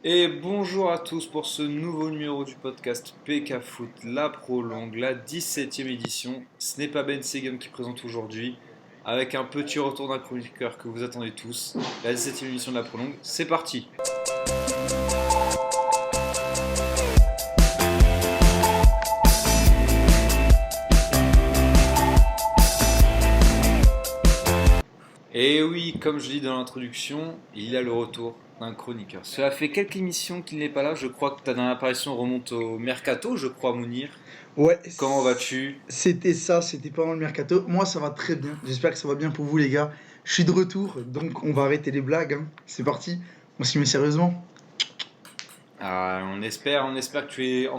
Et bonjour à tous pour ce nouveau numéro du podcast PK Foot, la prolongue, la 17e édition. Ce n'est pas Ben Segum qui présente aujourd'hui, avec un petit retour d'un chroniqueur que vous attendez tous. La 17e édition de la prolongue, c'est parti. Et oui, comme je dis dans l'introduction, il y a le retour d'un chroniqueur. Cela fait quelques émissions qu'il n'est pas là. Je crois que ta dernière apparition remonte au Mercato, je crois, Mounir. Ouais, Comment vas-tu? c'était ça, c'était pendant le mercato. Moi, ça va très bien. J'espère que ça va bien pour vous, les gars. Je suis de retour, donc on va arrêter les blagues, hein. C'est parti. On s'y met sérieusement. On espère en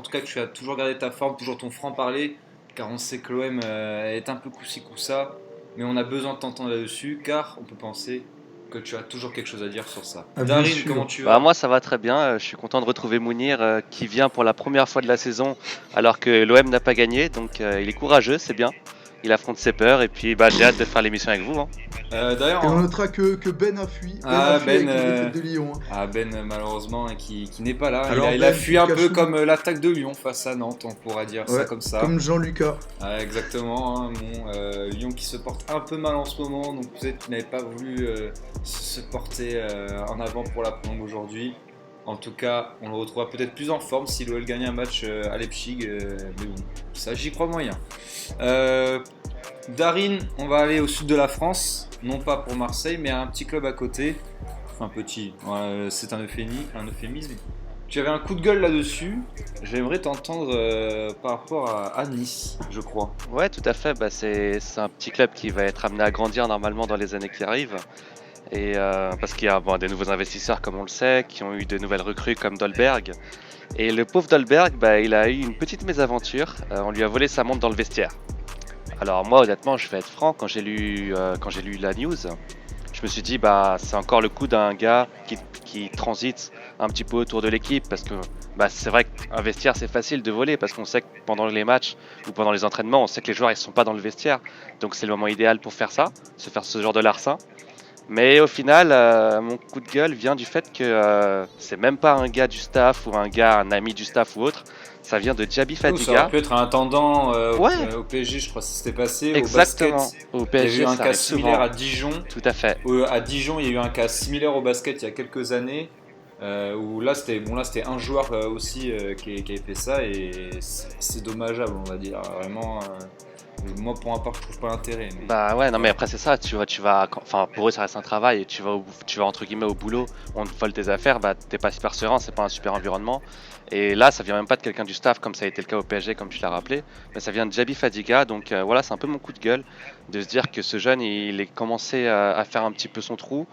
tout cas que tu as toujours gardé ta forme, toujours ton franc-parler, car on sait que l'OM est un peu coup-ci coup-ça, mais on a besoin de t'entendre là-dessus, car on peut penser que tu as toujours quelque chose à dire sur ça. Ah, bien Darin, comment sûr. tu Bah vas? moi ça va très bien, je suis content de retrouver Mounir qui vient pour la première fois de la saison alors que l'OM n'a pas gagné, donc il est courageux, c'est bien. Il affronte ses peurs et puis bah, j'ai hâte de faire l'émission avec vous, hein. Et on D'ailleurs, notera que Ben a fui. Ben a ah fui Ben, avec les têtes de Lyon, hein. malheureusement qui n'est pas là. Alors, Il a Ben, fui tu te un peu caches où? comme l'attaque de Lyon face à Nantes, on pourra dire ça Ouais, comme ça. comme Jean-Lucas. Ah, exactement, hein, Lyon qui se porte un peu mal en ce moment, donc peut-être qu'il n'avait pas voulu se porter en avant pour la prolongue aujourd'hui. En tout cas, on le retrouvera peut-être plus en forme si l'OL gagne un match à Leipzig, mais bon, ça j'y crois moyen. Euh, Darin, on va aller au sud de la France, non pas pour Marseille, mais à un petit club à côté. Enfin petit, ouais, c'est un euphémisme. Tu avais un coup de gueule là-dessus. J'aimerais t'entendre par rapport à Nice, je crois. Ouais tout à fait, bah, c'est un petit club qui va être amené à grandir normalement dans les années qui arrivent. Et parce qu'il y a bon, des nouveaux investisseurs comme on le sait, qui ont eu de nouvelles recrues comme Dolberg. Et le pauvre Dolberg, bah, il a eu une petite mésaventure, on lui a volé sa montre dans le vestiaire. Alors moi honnêtement je vais être franc, quand j'ai lu la news, je me suis dit bah c'est encore le coup d'un gars qui transite un petit peu autour de l'équipe parce que bah, c'est vrai qu'un vestiaire c'est facile de voler parce qu'on sait que pendant les matchs ou pendant les entraînements on sait que les joueurs ils sont pas dans le vestiaire, donc c'est le moment idéal pour faire ça, se faire ce genre de larcin. Mais au final mon coup de gueule vient du fait que c'est même pas un gars du staff ou un ami du staff ou autre, ça vient de Diaby Oh, ça aurait Fadiga. pu être un attendant Ouais, au PSG, je crois que ça s'était passé. Au exactement, basket, au il y avait eu PSG un ça cas arrive similaire souvent, à Dijon. tout à fait. À Dijon, il y a eu un cas similaire au basket il y a quelques années. Où là c'était un joueur aussi qui avait fait ça et c'est dommageable, on va dire. Vraiment, moi pour ma part, je trouve pas l'intérêt. Mais Bah ouais, non mais voilà. après c'est ça, enfin pour eux ça reste un travail et tu vas entre guillemets au boulot, on te vole tes affaires, bah t'es pas super serein, c'est pas un super environnement. Et là ça vient même pas de quelqu'un du staff comme ça a été le cas au PSG comme tu l'as rappelé, mais ça vient de Jaby Fadiga, donc voilà c'est un peu mon coup de gueule de se dire que ce jeune il est commencé à faire un petit peu son trou.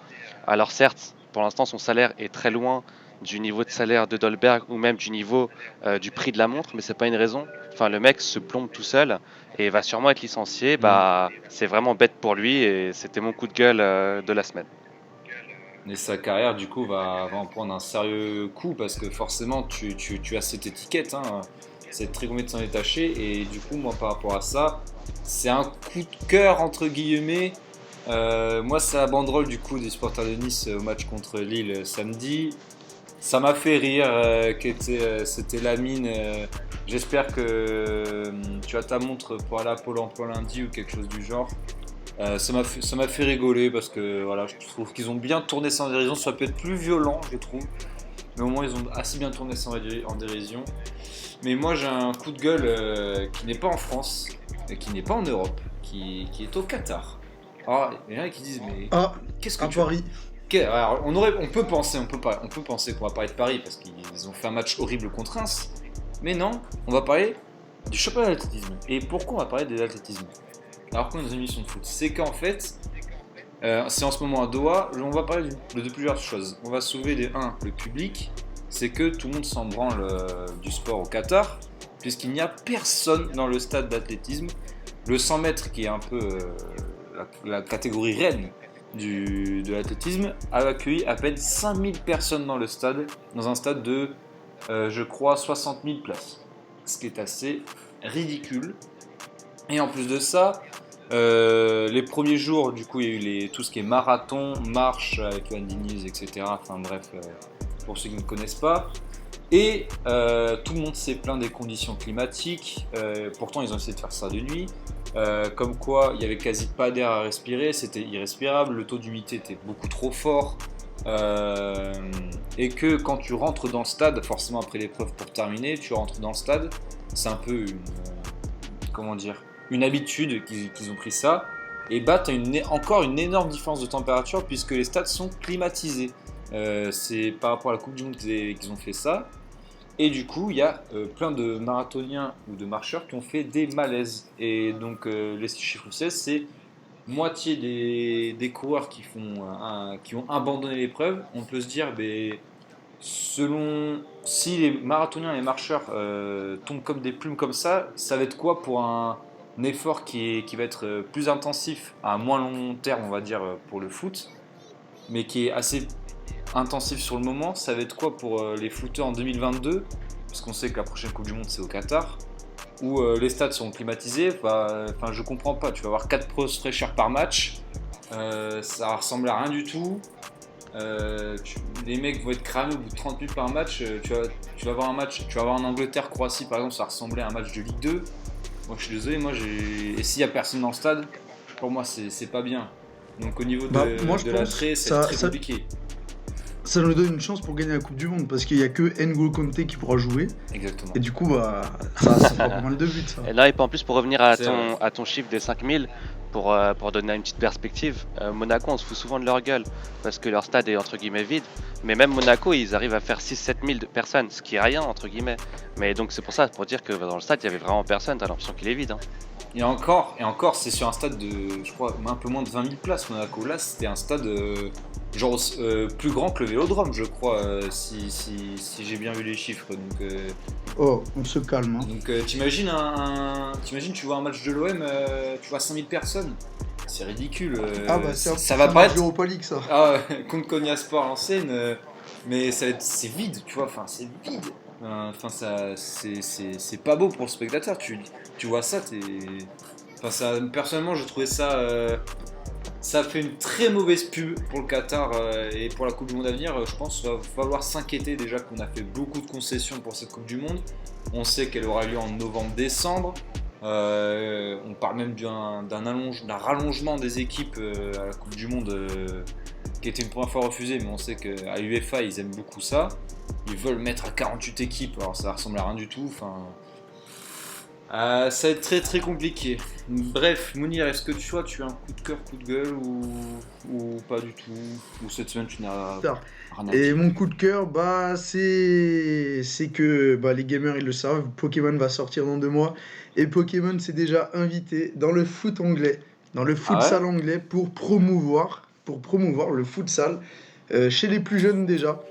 Alors certes, pour l'instant son salaire est très loin du niveau de salaire de Dolberg ou même du niveau du prix de la montre, mais c'est pas une raison. Enfin le mec se plombe tout seul et va sûrement être licencié. Mm. Bah, c'est vraiment bête pour lui et c'était mon coup de gueule de la semaine. Et sa carrière, du coup, va en prendre un sérieux coup parce que forcément, tu as cette étiquette, hein. C'est très compliqué de s'en détacher. Et du coup, moi, par rapport à ça, c'est un coup de cœur, entre guillemets. Moi, c'est la banderole du coup des supporters de Nice au match contre Lille samedi. Ça m'a fait rire, c'était Lamine. J'espère que tu as ta montre pour aller à Pôle emploi lundi ou quelque chose du genre. Ça m'a fait rigoler parce que voilà, je trouve qu'ils ont bien tourné ça en dérision. Ça peut être plus violent, je trouve, mais au moins ils ont assez bien tourné ça en dérision. Mais moi j'ai un coup de gueule qui n'est pas en France, qui n'est pas en Europe, qui est au Qatar. Alors, il y en a qui disent mais Ah, qu'est-ce que à tu Paris. alors, on peut penser, on peut penser qu'on va parler de Paris parce qu'ils ont fait un match horrible contre Reims. Mais non, on va parler du championnat d'athlétisme. Et pourquoi on va parler de l'athlétisme alors qu'on est dans une émission de foot? C'est qu'en fait, c'est en ce moment à Doha, on va parler de plusieurs choses. On va sauver le public, c'est que tout le monde s'en branle du sport au Qatar, puisqu'il n'y a personne dans le stade d'athlétisme. Le 100 mètres, qui est un peu la catégorie reine de l'athlétisme, a accueilli à peine 5000 personnes dans le stade, dans un stade de, je crois, 60 000 places. Ce qui est assez ridicule. Et en plus de ça, les premiers jours, du coup, il y a eu tout ce qui est marathon, marche avec Johan Diniz, etc. Enfin bref, pour ceux qui ne connaissent pas. Et tout le monde s'est plaint des conditions climatiques, pourtant ils ont essayé de faire ça de nuit, comme quoi il y avait quasi pas d'air à respirer, c'était irrespirable, le taux d'humidité était beaucoup trop fort, et que quand tu rentres dans le stade, forcément après l'épreuve pour terminer, tu rentres dans le stade, c'est un peu une habitude qu'ils ont pris ça, et bah tu as encore une énorme différence de température puisque les stades sont climatisés. C'est par rapport à la Coupe du Monde qu'ils ont fait ça. Et du coup, il y a plein de marathoniens ou de marcheurs qui ont fait des malaises. Et donc, les chiffres 16, c'est moitié des coureurs qui ont abandonné l'épreuve. On peut se dire, selon si les marathoniens et les marcheurs tombent comme des plumes comme ça va être quoi pour un effort qui va être plus intensif à moins long terme, on va dire, pour le foot, mais qui est assez intensif sur le moment, ça va être quoi pour les footeurs en 2022, parce qu'on sait que la prochaine Coupe du Monde c'est au Qatar, où les stades sont climatisés, je comprends pas, tu vas avoir 4 pros fraîcheurs par match, ça ressemble à rien du tout, les mecs vont être cramés au bout de 30 minutes par match, tu vas avoir un match, tu vas avoir en Angleterre-Croatie par exemple, ça ressemblait à un match de Ligue 2, moi je suis désolé, et s'il y a personne dans le stade, pour moi c'est pas bien, donc au niveau de l'attrait c'est très compliqué. Ça nous donne une chance pour gagner la Coupe du Monde parce qu'il n'y a que N'Golo Kanté qui pourra jouer. Exactement. Et du coup, ça fera pas mal de buts. Ça. Et là, et en plus, pour revenir à ton chiffre des 5000, pour donner une petite perspective, Monaco, on se fout souvent de leur gueule parce que leur stade est entre guillemets vide. Mais même Monaco, ils arrivent à faire 6-7 000 personnes, ce qui est rien entre guillemets. Mais donc, c'est pour ça, pour dire que dans le stade, il y avait vraiment personne. T'as l'impression qu'il est vide. Hein. Et encore, c'est sur un stade de, je crois, un peu moins de 20 000 places, Monaco. Là, c'était un stade plus grand que le Vélodrome, je crois, si j'ai bien vu les chiffres. Donc, oh, on se calme. Hein. Donc, t'imagines, tu vois un match de l'OM, tu vois 5000 personnes. C'est ridicule. Ça va pas être Europa League, ça. Contre Konyaspor à l'ancienne, mais c'est vide, tu vois. Enfin, c'est vide. C'est pas beau pour le spectateur. Tu vois ça, personnellement, je trouvais ça. Ça fait une très mauvaise pub pour le Qatar et pour la Coupe du Monde à venir. Je pense qu'il va falloir s'inquiéter déjà qu'on a fait beaucoup de concessions pour cette Coupe du Monde. On sait qu'elle aura lieu en novembre-décembre. On parle même d'un rallongement des équipes à la Coupe du Monde qui était une première fois refusée, mais on sait qu'à l'UEFA ils aiment beaucoup ça. Ils veulent mettre à 48 équipes, alors ça ressemble à rien du tout. Ça va être très très compliqué. Bref, Mounir, est-ce que tu as un coup de cœur, coup de gueule ou pas du tout? Ou cette semaine tu n'as rien à dire? Et mon coup de cœur, c'est que les gamers ils le savent, Pokémon va sortir dans 2 mois. Et Pokémon s'est déjà invité dans le foot anglais, dans le futsal anglais pour promouvoir le futsal chez les plus jeunes déjà.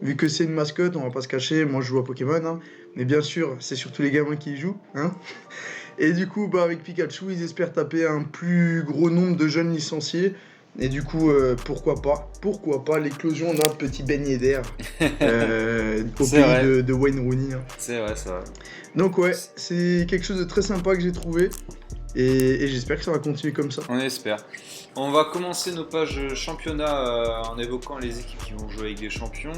Vu que c'est une mascotte, on va pas se cacher, moi je joue à Pokémon, hein, mais bien sûr, c'est surtout les gamins qui y jouent. Hein. Et du coup, avec Pikachu, ils espèrent taper un plus gros nombre de jeunes licenciés. Et du coup, pourquoi pas l'éclosion d'un petit beignet d'air au pays de Wayne Rooney. Hein. C'est vrai. Donc ouais, c'est quelque chose de très sympa que j'ai trouvé. Et j'espère que ça va continuer comme ça. On espère. On va commencer nos pages championnat en évoquant les équipes qui vont jouer avec des champions.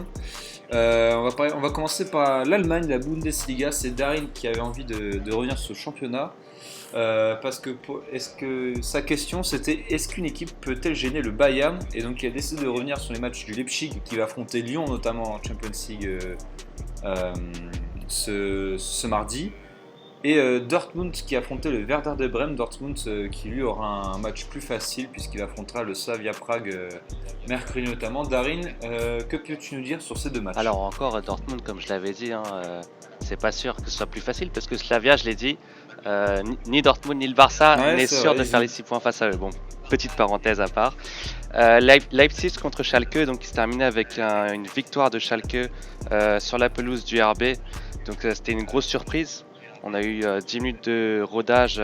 On va commencer par l'Allemagne, la Bundesliga. C'est Darin qui avait envie de revenir sur ce championnat. Parce que sa question c'était est-ce qu'une équipe peut-elle gêner le Bayern, et donc il a décidé de revenir sur les matchs du Leipzig qui va affronter Lyon notamment en Champions League ce mardi, et Dortmund qui affrontait le Werder de Brême. Dortmund qui lui aura un match plus facile puisqu'il affrontera le Slavia Prague mercredi notamment. Darin, que peux-tu nous dire sur ces 2 matchs? Alors encore Dortmund, comme je l'avais dit, c'est pas sûr que ce soit plus facile parce que Slavia, je l'ai dit, ni Dortmund ni le Barça n'est sûr de faire les 6 points face à eux. Bon, petite parenthèse à part. Leipzig contre Schalke, donc qui se terminait avec une victoire de Schalke sur la pelouse du RB. Donc c'était une grosse surprise. On a eu 10 minutes de rodage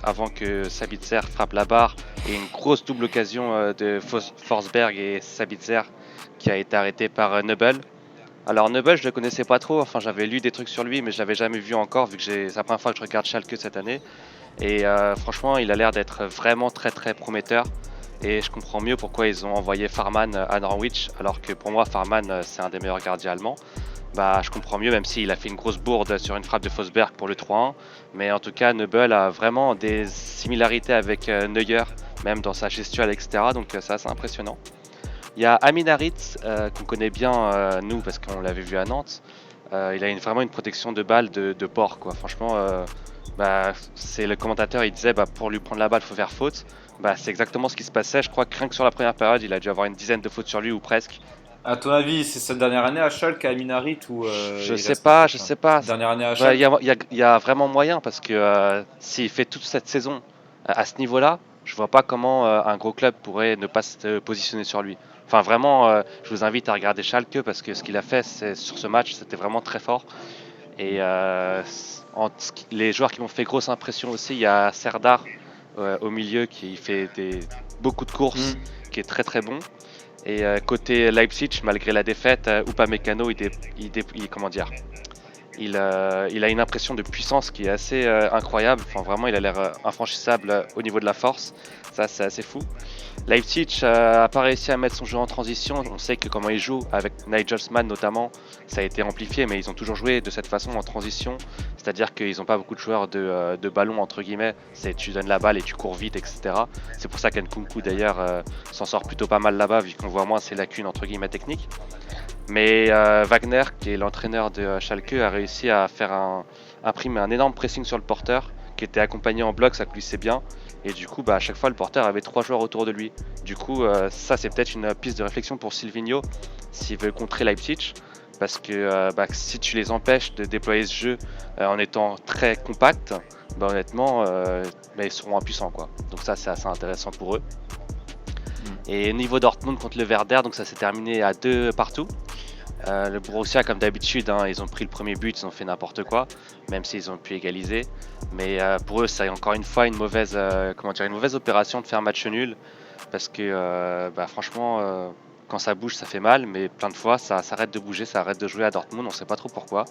avant que Sabitzer frappe la barre, et une grosse double occasion de Forsberg et Sabitzer qui a été arrêté par Nöbel. Alors Nöbel, je le connaissais pas trop, enfin j'avais lu des trucs sur lui mais je l'avais jamais vu encore vu que c'est la première fois que je regarde Schalke cette année. Et franchement il a l'air d'être vraiment très très prometteur. Et je comprends mieux pourquoi ils ont envoyé Farman à Norwich, alors que pour moi, Farman, c'est un des meilleurs gardiens allemands. Bah, je comprends mieux, même s'il a fait une grosse bourde sur une frappe de Forsberg pour le 3-1. Mais en tout cas, Neubel a vraiment des similarités avec Neuer, même dans sa gestuelle, etc. Donc c'est assez impressionnant. Il y a Amin Harit, qu'on connaît bien, nous, parce qu'on l'avait vu à Nantes. Il a vraiment une protection de balle de porc, quoi. Franchement, bah, c'est le commentateur, il disait, bah, pour lui prendre la balle, il faut faire faute. Bah, c'est exactement ce qui se passait. Je crois que rien que sur la première période, il a dû avoir une dizaine de fautes sur lui, ou presque. À ton avis, c'est cette dernière année à Schalke, à Minarit, ou Je il sais reste pas, peut-être je sais pas. dernière année à Bah, Schalke? il y a vraiment moyen parce que s'il fait toute cette saison à ce niveau-là, je vois pas comment un gros club pourrait ne pas se positionner sur lui. Enfin, vraiment, je vous invite à regarder Schalke parce que ce qu'il a fait sur ce match, c'était vraiment très fort. Et les joueurs qui m'ont fait grosse impression aussi, il y a Serdar au milieu qui fait beaucoup de courses, qui est très très bon. Et côté Leipzig, malgré la défaite, Upamecano, comment dire, il a une impression de puissance qui est assez incroyable. Enfin, vraiment, il a l'air infranchissable au niveau de la force. Ça, c'est assez fou. Leipzig a pas réussi à mettre son jeu en transition. On sait que comment il joue avec Nigelsmann notamment, ça a été amplifié, mais ils ont toujours joué de cette façon en transition. C'est-à-dire qu'ils n'ont pas beaucoup de joueurs de ballon entre guillemets. C'est tu donnes la balle et tu cours vite, etc. C'est pour ça qu'Nkunku d'ailleurs s'en sort plutôt pas mal là-bas, vu qu'on voit moins ses lacunes entre guillemets techniques. Mais Wagner, qui est l'entraîneur de Schalke, a réussi à faire imprimer un énorme pressing sur le porteur, qui était accompagné en bloc, ça glissait bien. Et du coup, bah, à chaque fois, le porteur avait 3 joueurs autour de lui. Du coup, ça, c'est peut-être une piste de réflexion pour Silvinho, s'il veut contrer Leipzig. Parce que bah, si tu les empêches de déployer ce jeu en étant très compact, bah, honnêtement, bah, ils seront impuissants, quoi. Donc ça, c'est assez intéressant pour eux. Et niveau Dortmund contre le Werder, donc ça s'est terminé à 2 partout. Le Borussia, comme d'habitude, hein, ils ont pris le premier but, ils ont fait n'importe quoi, même s'ils ont pu égaliser. Mais pour eux, c'est encore une fois une mauvaise opération de faire match nul, parce que bah, franchement, quand ça bouge, ça fait mal, mais plein de fois, ça s'arrête de bouger, ça arrête de jouer à Dortmund, on ne sait pas trop pourquoi.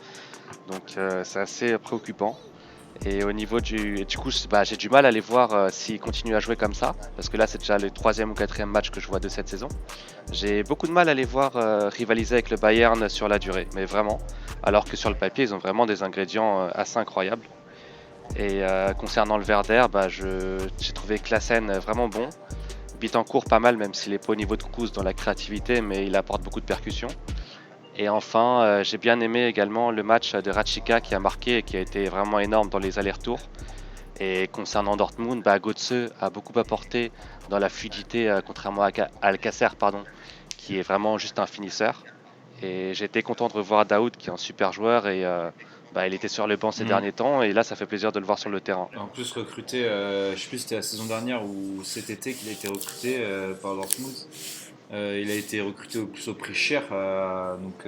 Donc c'est assez préoccupant. Et au niveau du coup, bah, j'ai du mal à les voir s'ils continuent à jouer comme ça, parce que là, c'est déjà le 3e ou 4e match que je vois de cette saison. J'ai beaucoup de mal à les voir rivaliser avec le Bayern sur la durée, mais vraiment. Alors que sur le papier, ils ont vraiment des ingrédients assez incroyables. Et concernant le Werder, bah, j'ai trouvé Klaassen vraiment bon. Bittencourt pas mal, même s'il est pas au niveau de Kouz dans la créativité, mais il apporte beaucoup de percussions. Et enfin, j'ai bien aimé également le match de Ratchika qui a marqué et qui a été vraiment énorme dans les allers-retours. Et concernant Dortmund, bah, Götze a beaucoup apporté dans la fluidité, contrairement à Alcacer, pardon, qui est vraiment juste un finisseur. Et j'ai été content de revoir Daoud, qui est un super joueur, et bah, il était sur le banc ces derniers temps, et là ça fait plaisir de le voir sur le terrain. En plus recruté, je sais plus si c'était la saison dernière ou cet été qu'il a été recruté par Dortmund. Il a été recruté au prix cher, donc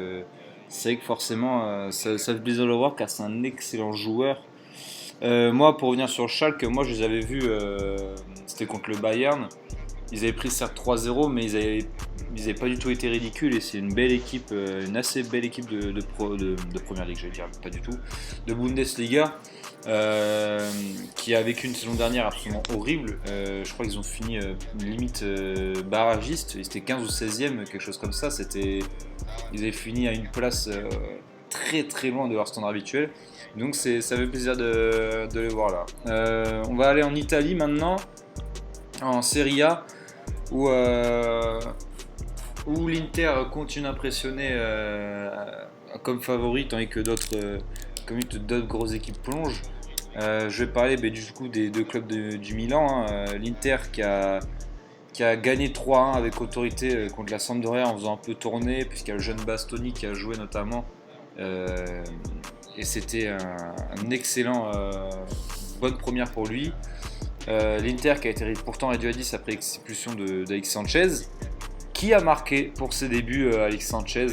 c'est vrai que forcément ça fait plaisir de le voir car c'est un excellent joueur. Moi, pour revenir sur Schalke, moi je les avais vus, c'était contre le Bayern. Ils avaient pris certes 3-0, mais ils avaient pas du tout été ridicules et c'est une belle équipe, une assez belle équipe de première ligue, j'allais dire, pas du tout, de Bundesliga, qui a vécu une saison dernière absolument horrible. Je crois qu'ils ont fini limite barragiste, ils étaient 15 ou 16e, quelque chose comme ça. Ils avaient fini à une place très très loin de leur standard habituel. Donc ça fait plaisir de les voir là. On va aller en Italie maintenant, en Serie A, où l'Inter continue d'impressionner comme favori, tandis que d'autres grosses équipes plongent. Je vais parler du coup des deux clubs du Milan, hein. L'Inter qui a gagné 3-1 avec autorité contre la Sampdoria en faisant un peu tourner, puisqu'il y a le jeune Bastoni qui a joué notamment. Et c'était un excellent bonne première pour lui. L'Inter qui a été pourtant réduit à 10 après l'expulsion d'Alex Sanchez, qui a marqué pour ses débuts. Alex Sanchez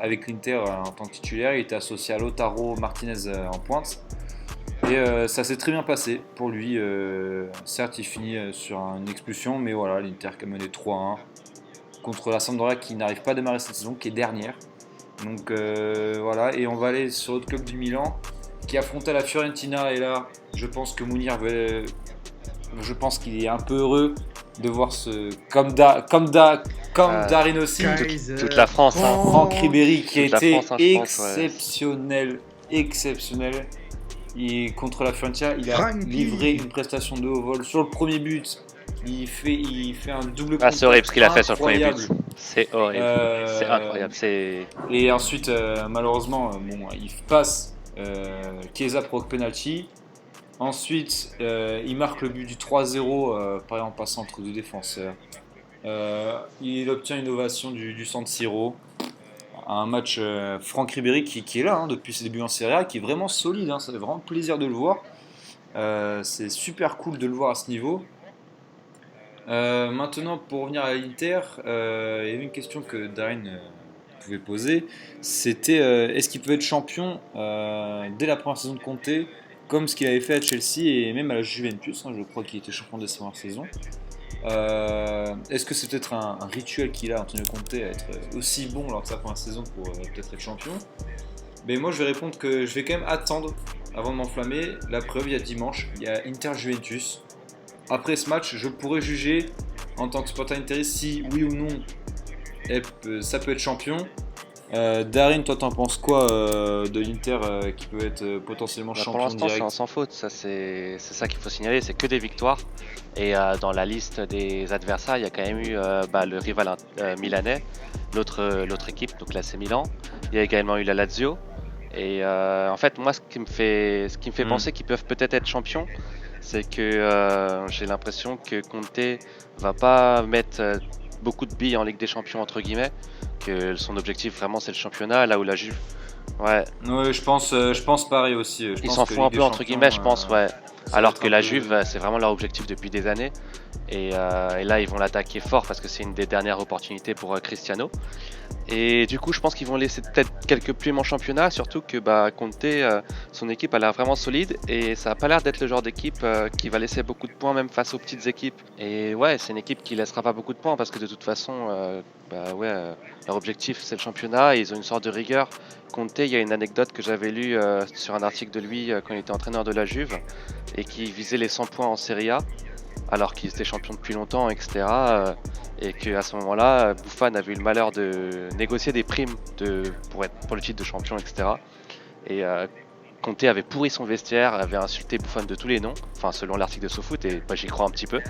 avec l'Inter en tant que titulaire, il était associé à Lautaro Martinez en pointe et ça s'est très bien passé pour lui. Certes il finit sur une expulsion, mais voilà, l'Inter qui a mené 3-1 contre la Sampdoria qui n'arrive pas à démarrer cette saison, qui est dernière. Donc voilà, et on va aller sur l'autre club du Milan qui affrontait la Fiorentina, et là je pense que Mounir je pense qu'il est un peu heureux de voir comme Darin aussi, toute la France, hein. Franck Ribéry qui a été France, hein, je pense, ouais. exceptionnel. Contre la Fiorentina, il a livré une prestation de haut vol. Sur le premier but, il fait un double contact. C'est horrible ce qu'il a fait sur le premier but. C'est horrible. C'est incroyable. Et ensuite, malheureusement, il passe Chiesa provoque penalty. Ensuite, il marque le but du 3-0 pareil en passant entre deux défenseurs. Il obtient une ovation du San Siro. Un match Franck Ribéry qui est là hein, depuis ses débuts en Serie A, qui est vraiment solide, hein, ça fait vraiment plaisir de le voir. C'est super cool de le voir à ce niveau. Maintenant, pour revenir à l'Inter, il y avait une question que Darin pouvait poser, c'était est-ce qu'il pouvait être champion dès la première saison de Conte, comme ce qu'il avait fait à Chelsea et même à la Juventus, hein, je crois qu'il était champion dès sa première saison. Est-ce que c'est peut-être un rituel qu'il a, Antonio Conte, à être aussi bon lors de sa première saison pour peut-être être champion? Mais moi je vais répondre que je vais quand même attendre avant de m'enflammer. La preuve, il y a dimanche, il y a Inter-Juventus. Après ce match, je pourrais juger en tant que supporter interiste si oui ou non ça peut être champion. Darin, toi t'en penses quoi de l'Inter qui peut être potentiellement champion direct? Pour l'instant, c'est sans faute, c'est ça qu'il faut signaler, c'est que des victoires. Et dans la liste des adversaires, il y a quand même eu le rival milanais, l'autre équipe, donc l'AC Milan. Il y a également eu la Lazio. Et en fait, moi, ce qui me fait penser qu'ils peuvent peut-être être champions, c'est que j'ai l'impression que Conte va pas mettre beaucoup de billes en Ligue des Champions entre guillemets, que son objectif vraiment c'est le championnat, là où la Juve, ouais, je pense pareil aussi. ils s'en foutent un peu entre guillemets, je pense, ouais. Alors que la Juve, c'est vraiment leur objectif depuis des années. Et là, ils vont l'attaquer fort parce que c'est une des dernières opportunités pour Cristiano. Et du coup, je pense qu'ils vont laisser peut-être quelques plumes en championnat, surtout que Conte, son équipe a l'air vraiment solide et ça n'a pas l'air d'être le genre d'équipe qui va laisser beaucoup de points même face aux petites équipes. Et ouais, c'est une équipe qui laissera pas beaucoup de points parce que de toute façon, leur objectif c'est le championnat et ils ont une sorte de rigueur. Conte, il y a une anecdote que j'avais lue sur un article de lui quand il était entraîneur de la Juve et qui visait les 100 points en Serie A alors qu'il était champion depuis longtemps, etc. Et qu'à ce moment-là, Buffon avait eu le malheur de négocier des primes pour le titre de champion, etc. Et Conte avait pourri son vestiaire, avait insulté Buffon de tous les noms, enfin selon l'article de SoFoot, et j'y crois un petit peu.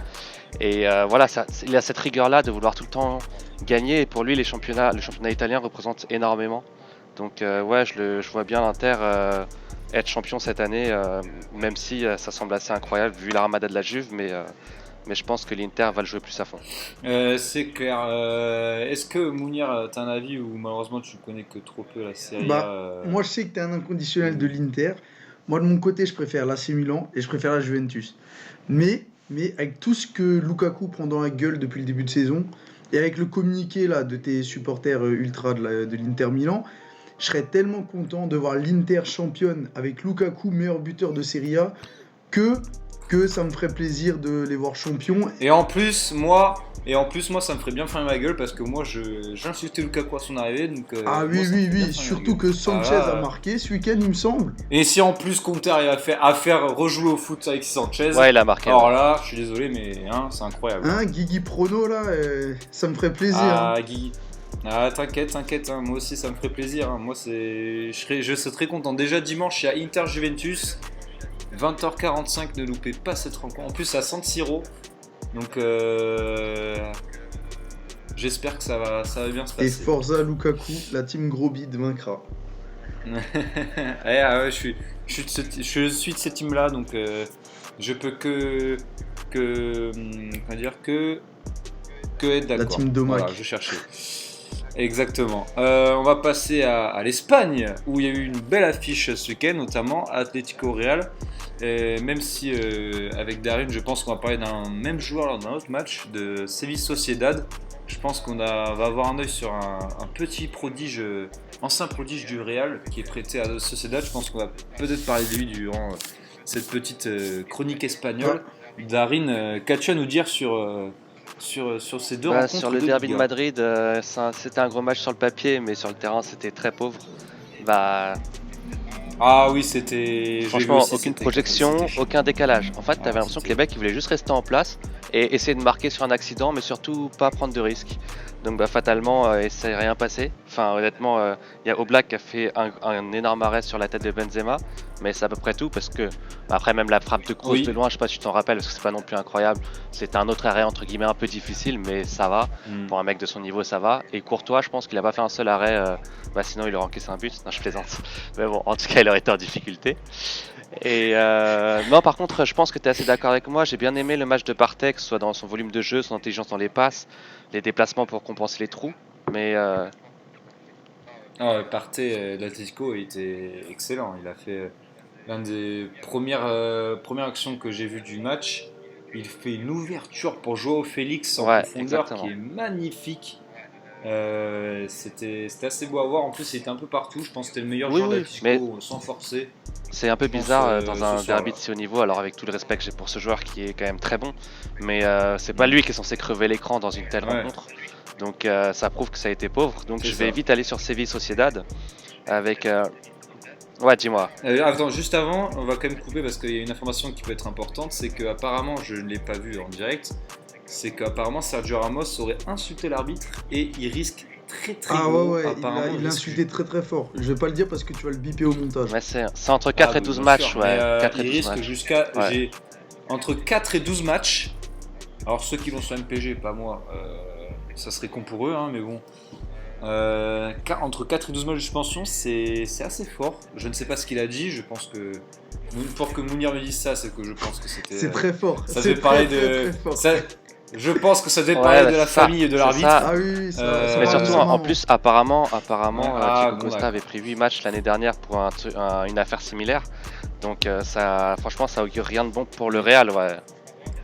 Et voilà, il a cette rigueur-là de vouloir tout le temps gagner, et pour lui, le championnat italien représente énormément. Donc je vois bien l'Inter être champion cette année, même si ça semble assez incroyable vu l'armada de la Juve, mais je pense que l'Inter va le jouer plus à fond. C'est clair. Est-ce que Mounir, t'as un avis ou malheureusement tu connais que trop peu la Serie A Moi je sais que t'es un inconditionnel de l'Inter. Moi de mon côté je préfère l'AC Milan et je préfère la Juventus. Mais avec tout ce que Lukaku prend dans la gueule depuis le début de saison et avec le communiqué là, de tes supporters ultra de l'Inter Milan, je serais tellement content de voir l'Inter championne avec Lukaku meilleur buteur de Serie A que ça me ferait plaisir de les voir champions. Et en plus, moi, ça me ferait bien fermer ma gueule parce que moi, j'insultais Lukaku à son arrivée. Donc, oui. Surtout que Sanchez a marqué ce week-end, il me semble. Et si en plus Conte arrive à faire rejouer au foot avec Sanchez. Ouais, il a marqué. Alors là, je suis désolé, mais c'est incroyable. Guigui Prono, là, ça me ferait plaisir. Guigui. T'inquiète, hein. Moi aussi ça me ferait plaisir. Hein. Moi, je serais très content. Déjà dimanche, il y a Inter Juventus. 20h45, ne loupez pas cette rencontre. En plus, c'est à San Siro. Donc, j'espère que ça va bien se passer. Et Forza Lukaku, la team Gros Bide vaincra. Je suis de cette team-là, donc je peux que être d'accord. La team Domac. Voilà, je cherchais. Exactement. On va passer à l'Espagne, où il y a eu une belle affiche ce week-end, notamment Atlético Real. Même si avec Darin, je pense qu'on va parler d'un même joueur lors d'un autre match de Séville Sociedad. Je pense qu'on va avoir un œil sur un petit prodige, ancien prodige du Real, qui est prêté à Sociedad. Je pense qu'on va peut-être parler de lui durant cette petite chronique espagnole. Darin, qu'as-tu à nous dire sur ces deux rencontres sur le derby de Madrid, c'était un gros match sur le papier, mais sur le terrain c'était très pauvre. Ah oui, c'était. J'ai vu Franchement, aussi, aucune projection, c'était chiant. aucun décalage. En fait, Ah, t'avais l'impression que les mecs ils voulaient juste rester en place et essayer de marquer sur un accident, mais surtout pas prendre de risques. Donc bah, fatalement, il s'est rien passé. Enfin, honnêtement, il y a Oblak qui a fait un énorme arrêt sur la tête de Benzema, mais c'est à peu près tout parce que bah, après même la frappe de Kroos de Oui. loin, je sais pas si tu t'en rappelles parce que c'est pas non plus incroyable. C'était un autre arrêt entre guillemets un peu difficile, mais ça va. Hmm. Pour un mec de son niveau, ça va. Et Courtois, je pense qu'il a pas fait un seul arrêt, bah, sinon il aurait encaissé un but. Non, je plaisante. Mais bon, en tout cas, il aurait été en difficulté. Et non, par contre, je pense que tu es assez d'accord avec moi. J'ai bien aimé le match de Partey, que ce soit dans son volume de jeu, son intelligence dans les passes, les déplacements pour compenser les trous. Mais Ah, ouais, Partey de l'Atlético était excellent. Il a fait l'un des premières actions que j'ai vues du match. Il fait une ouverture pour Joao Félix en ouais, profondeur qui exactement. est magnifique. C'était assez beau à voir. En plus, il était un peu partout. Je pense que c'était le meilleur Oui, joueur oui, mais d'Atlético sans forcer. c'est un peu Je pense bizarre dans ce un derby soir-là. de si haut niveau. Alors, avec tout le respect que j'ai pour ce joueur qui est quand même très bon, mais c'est pas Hmm. lui qui est censé crever l'écran dans une telle Ouais, rencontre. Donc, ça prouve que ça a été pauvre. Donc, c'est je vais ça. vite aller sur Séville Sociedad avec. Ouais, dis-moi. Attends, juste avant, on va quand même couper parce qu'il y a une information qui peut être importante, c'est que apparemment, je ne l'ai pas vu en direct, c'est qu'apparemment Sergio Ramos aurait insulté l'arbitre et il risque très très Ah ouais, gros. ouais, Apparemment, il il a risque. insulté très très fort. Je vais pas le dire parce que tu vas le biper au montage. Ouais, c'est entre Ah 4 et bah 12 bien sûr, matchs. mais Ouais, 4 et il 12 risque matchs. jusqu'à. Ouais. J'ai entre 4 et 12 matchs. Alors ceux qui l'ont sur MPG, pas moi, ça serait con pour eux, hein, mais bon. Entre 4 et 12 matchs de suspension, c'est assez fort. Je ne sais pas ce qu'il a dit, je pense que. Pour que Mounir me dise ça, c'est que je pense que c'était. C'est très fort. Ça C'est devait très parler très de. très fort. Ça, je pense que ça devait Ouais, parler bah, de la c'est ça, famille et de c'est ça. Ah l'arbitre. oui, oui, ça Mais part surtout, en récemment. plus, Ouais, Diego bon, Costa avait d'accord. pris 8 matchs l'année dernière pour une affaire similaire. Donc, ça, franchement, ça augure rien de bon pour le Mm. Real. Ouais,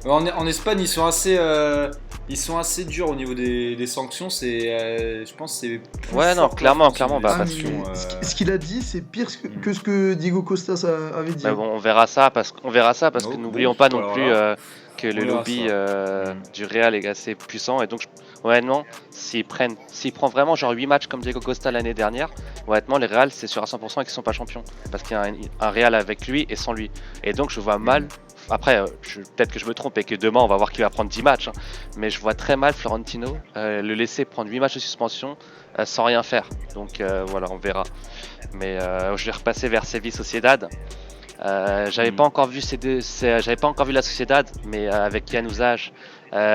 En Espagne, ils sont assez durs au niveau des sanctions. Je pense que c'est plus ouais, non, fort que la France au clairement, niveau des bah, Ah parce que. sanctions. mais ce qu'il a dit, c'est pire Mm. que ce que Diego Costa avait dit, Mais hein. bon, on verra ça parce que Donc, bon, n'oublions pas non alors plus là, que on le verra lobby ça. Mm. du Real est assez puissant. Et donc, honnêtement, s'il prend vraiment genre 8 matchs comme Diego Costa l'année dernière, honnêtement, les Real, c'est sûr à 100% qu'ils sont pas champions. Parce qu'il y a un Real avec lui et sans lui. Et donc, je vois mal. Mm. Après, peut-être que je me trompe et que demain, on va voir qu'il va prendre 10 matchs, hein. Mais je vois très mal Florentino le laisser prendre 8 matchs de suspension sans rien faire. Donc, voilà, on verra. Mais je vais repasser vers Séville Sociedad. Mm. J'avais pas encore vu la Sociedad, mais avec Yann Ouzage,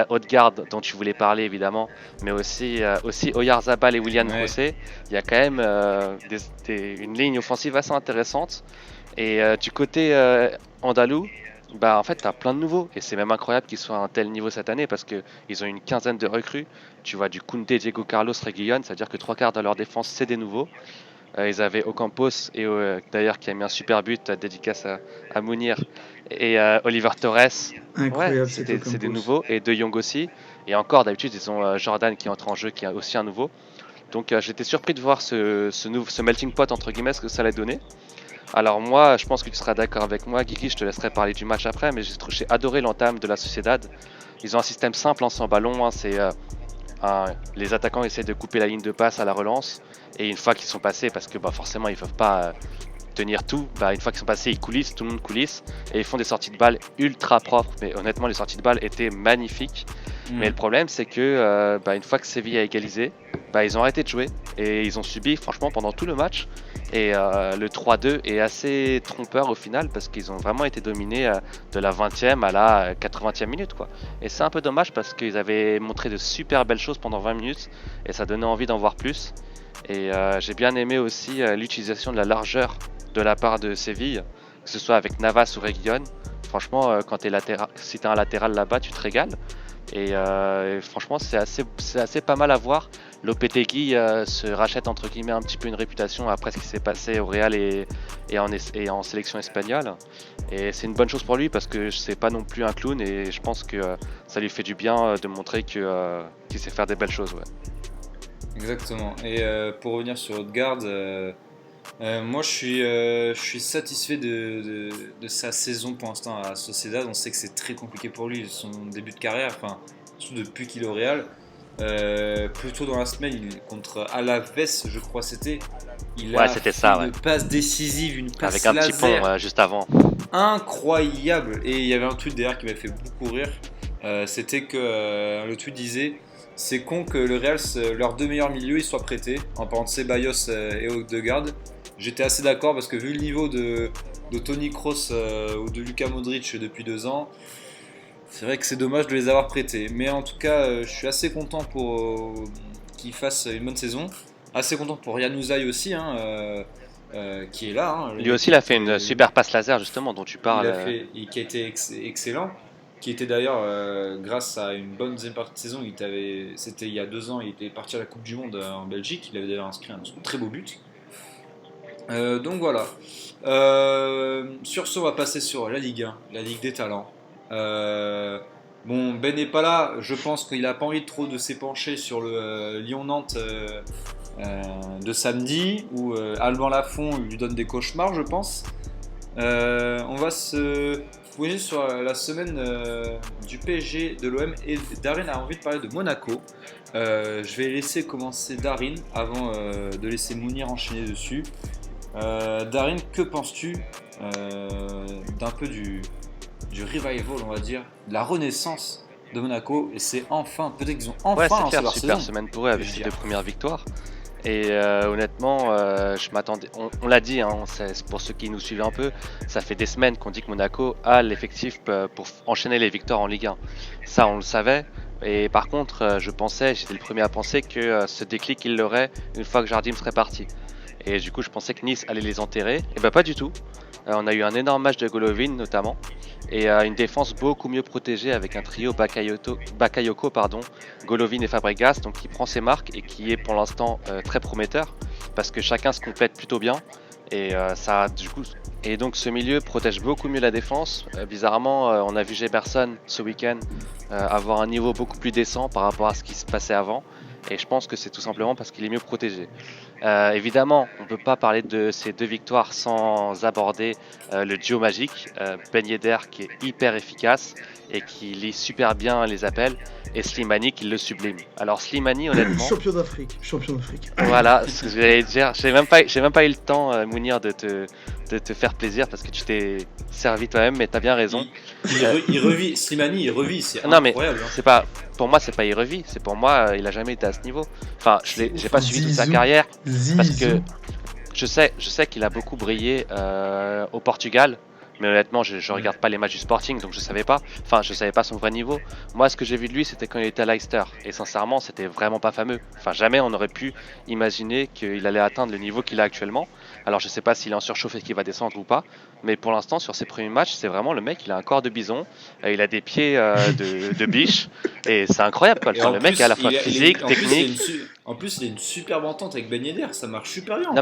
Odegaard dont tu voulais parler évidemment, mais aussi Oyarzabal et William Ouais. José, il y a quand même une ligne offensive assez intéressante. Et du côté andalou, bah en fait t'as plein de nouveaux et c'est même incroyable qu'ils soient à un tel niveau cette année parce que ils ont une quinzaine de recrues. Tu vois du Koundé, Diego Carlos, Reguilón, c'est-à-dire que trois quarts de leur défense c'est des nouveaux. Ils avaient Ocampos et d'ailleurs qui a mis un super but dédicace à Mounir et Oliver Torres. Ouais, Incroyable cet c'est des Ocampos. nouveaux et De Jong aussi. Et encore d'habitude ils ont Jordan qui entre en jeu qui est aussi un nouveau. Donc j'étais surpris de voir ce melting pot entre guillemets ce que ça allait donner. Alors moi je pense que tu seras d'accord avec moi Guigui, je te laisserai parler du match après, mais j'ai adoré l'entame de la Sociedad. Ils ont un système simple en sans ballon, hein, les attaquants essaient de couper la ligne de passe à la relance et une fois qu'ils sont passés, parce que bah, forcément ils peuvent pas tenir tout, bah, une fois qu'ils sont passés ils coulissent, tout le monde coulisse et ils font des sorties de balles ultra propres. Mais honnêtement les sorties de balles étaient magnifiques. Mais le Mm. problème c'est que bah, une fois que Séville a égalisé, bah, ils ont arrêté de jouer et ils ont subi franchement pendant tout le match. Et le 3-2 est assez trompeur au final parce qu'ils ont vraiment été dominés de la 20e à la 80e minute quoi. Et c'est un peu dommage parce qu'ils avaient montré de super belles choses pendant 20 minutes et ça donnait envie d'en voir plus. Et j'ai bien aimé aussi l'utilisation de la largeur de la part de Séville, que ce soit avec Navas ou Reguilón. Franchement, si t'es un latéral là-bas, tu te régales. Et franchement, c'est assez pas mal à voir. Lopetegui se rachète entre guillemets un petit peu une réputation après ce qui s'est passé au Real et en sélection espagnole. Et c'est une bonne chose pour lui parce que c'est pas non plus un clown et je pense que ça lui fait du bien de montrer qu'il sait faire des belles choses. Ouais. Exactement. Et pour revenir sur Odegaard, moi je suis satisfait de sa saison pour l'instant à Sociedad. On sait que c'est très compliqué pour lui, son début de carrière, enfin, surtout depuis qu'il est au Real. Plus tôt dans la semaine, contre Alaves, je crois c'était. Il Ouais, a c'était fait ça, ouais. une passe décisive, une passe Avec un petit pont laser juste avant. incroyable. Et il y avait un tweet derrière qui m'a fait beaucoup rire. C'était que le tweet disait: c'est con que le Real, leurs deux meilleurs milieux, ils soient prêtés, en parlant de Ceballos et Odegaard. J'étais assez d'accord parce que vu le niveau de Toni Kroos ou de Luka Modric depuis 2 ans, c'est vrai que c'est dommage de les avoir prêtés. Mais en tout cas, je suis assez content pour qu'ils fassent une bonne saison. Assez content pour Januzaj aussi, hein, qui est là. Hein, Lui aussi, il a fait une super passe laser, justement, dont tu parles. Qui a été excellent. Qui était d'ailleurs, grâce à une bonne deuxième partie de saison, c'était il y a 2 ans, il était parti à la Coupe du Monde en Belgique. Il avait d'ailleurs inscrit un très beau but. Donc voilà. Sur ce, on va passer sur la Ligue 1, la Ligue des Talents. Bon, Ben n'est pas là. Je pense qu'il n'a pas envie trop de s'épancher sur le Lyon-Nantes de samedi, où Alban Lafont lui donne des cauchemars, je pense. On va se fouiller sur la semaine du PSG, de l'OM, et Darin a envie de parler de Monaco. Je vais laisser commencer Darin avant de laisser Mounir enchaîner dessus. Darin, que penses-tu d'un peu du revival, on va dire, de la renaissance de Monaco? Et c'est enfin, peut-être qu'ils ont Ouais, enfin c'est lancé clair, leur super saison. semaine pour eux avec ces 2 premières victoires. Et honnêtement, je m'attendais. On l'a dit, hein, pour ceux qui nous suivent un peu, ça fait des semaines qu'on dit que Monaco a l'effectif pour enchaîner les victoires en Ligue 1. Ça, on le savait. Et par contre, j'étais le premier à penser que ce déclic, il l'aurait une fois que Jardim serait parti. Et du coup, je pensais que Nice allait les enterrer. Et bah, pas du tout. On a eu un énorme match de Golovin, notamment. Et une défense beaucoup mieux protégée avec un trio Bakayoko, Golovin et Fabregas, donc qui prend ses marques et qui est pour l'instant très prometteur parce que chacun se complète plutôt bien. Et et donc ce milieu protège beaucoup mieux la défense. Bizarrement, on a vu Geberson ce week-end avoir un niveau beaucoup plus décent par rapport à ce qui se passait avant. Et je pense que c'est tout simplement parce qu'il est mieux protégé. Évidemment, on ne peut pas parler de ces 2 victoires sans aborder le duo magique. Ben Yedder qui est hyper efficace et qui lit super bien les appels, et Slimani qui le sublime. Alors Slimani, honnêtement, Champion d'Afrique. voilà ce que j'allais dire. J'ai même pas eu le temps, Mounir, de te faire plaisir parce que tu t'es servi toi-même, mais t'as bien raison. Il revit, Slimani, il revit, c'est Non mais incroyable. Hein. c'est pas, pour moi c'est pas il revit, c'est pour moi il a jamais été à ce niveau. Enfin, j'ai pas suivi toute sa Zizou. carrière parce que Zizou. je sais qu'il a beaucoup brillé au Portugal, mais honnêtement je regarde pas les matchs du Sporting, donc je savais pas son vrai niveau. Moi, ce que j'ai vu de lui, c'était quand il était à Leicester, et sincèrement c'était vraiment pas fameux. Enfin, jamais on aurait pu imaginer qu'il allait atteindre le niveau qu'il a actuellement. Alors je sais pas s'il est en surchauffe et qu'il va descendre ou pas, mais pour l'instant sur ses premiers matchs, c'est vraiment le mec, il a un corps de bison, il a des pieds de biche, et c'est incroyable quoi. Enfin, le mec est à la fois physique, technique. En plus, il a une superbe entente avec Ben Yedder, ça marche super bien. Non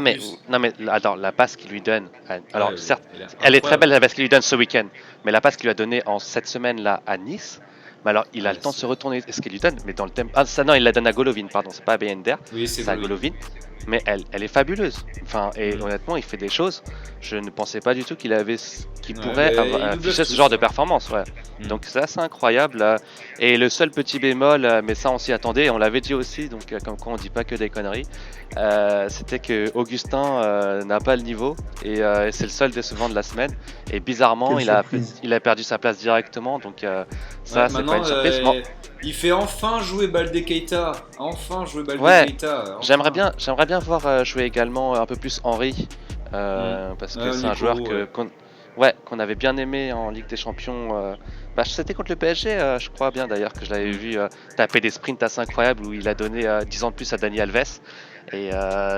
mais attends, la passe qu'il lui donne, alors Ouais, certes, elle est elle est très incroyable. belle la passe qu'il lui donne ce week-end, mais la passe qu'il lui a donnée en cette semaine là à Nice, mais alors il a Ouais, le temps de se retourner, est-ce qu'il lui donne, mais dans le thème, ah ça non, il la donne à Golovin, pardon, c'est pas à Bender, Oui, c'est à Golovin. Golovin, mais elle est fabuleuse. Enfin, et honnêtement, il fait des choses, je ne pensais pas du tout qu'il pourrait afficher ce genre de performance, ouais. Donc c'est assez incroyable. Et le seul petit bémol, mais ça on s'y attendait, on l'avait dit aussi, donc comme quoi on dit pas que des conneries, c'était que Augustin n'a pas le niveau, et c'est le seul décevant de la semaine. Et bizarrement, Quelle surprise. il a perdu sa place directement, donc ça c'est pas une surprise. Il fait enfin jouer Baldé Keita. Ouais, Keita. j'aimerais bien voir jouer également un peu plus Henry, parce que c'est un joueur qu'on avait bien aimé en Ligue des Champions. C'était contre le PSG, je crois bien d'ailleurs que je l'avais vu taper des sprints assez incroyables où il a donné 10 ans de plus à Dani Alves. Et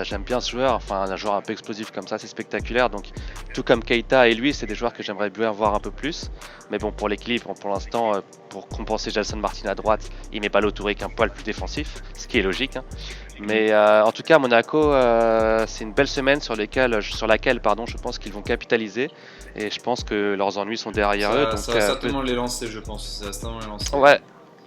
j'aime bien ce joueur, enfin un joueur un peu explosif comme ça, c'est spectaculaire. Donc tout comme Keita et lui, c'est des joueurs que j'aimerais bien voir un peu plus. Mais bon, pour l'équilibre, pour l'instant, pour compenser Gelson Martin à droite, il met Ballo Touré qu'un poil plus défensif, ce qui est logique. Hein. Mais en tout cas, Monaco, c'est une belle semaine sur laquelle je pense qu'ils vont capitaliser. Et je pense que leurs ennuis sont derrière eux. Donc, ça va certainement les lancer, je pense. Ça va certainement les lancer. Ouais.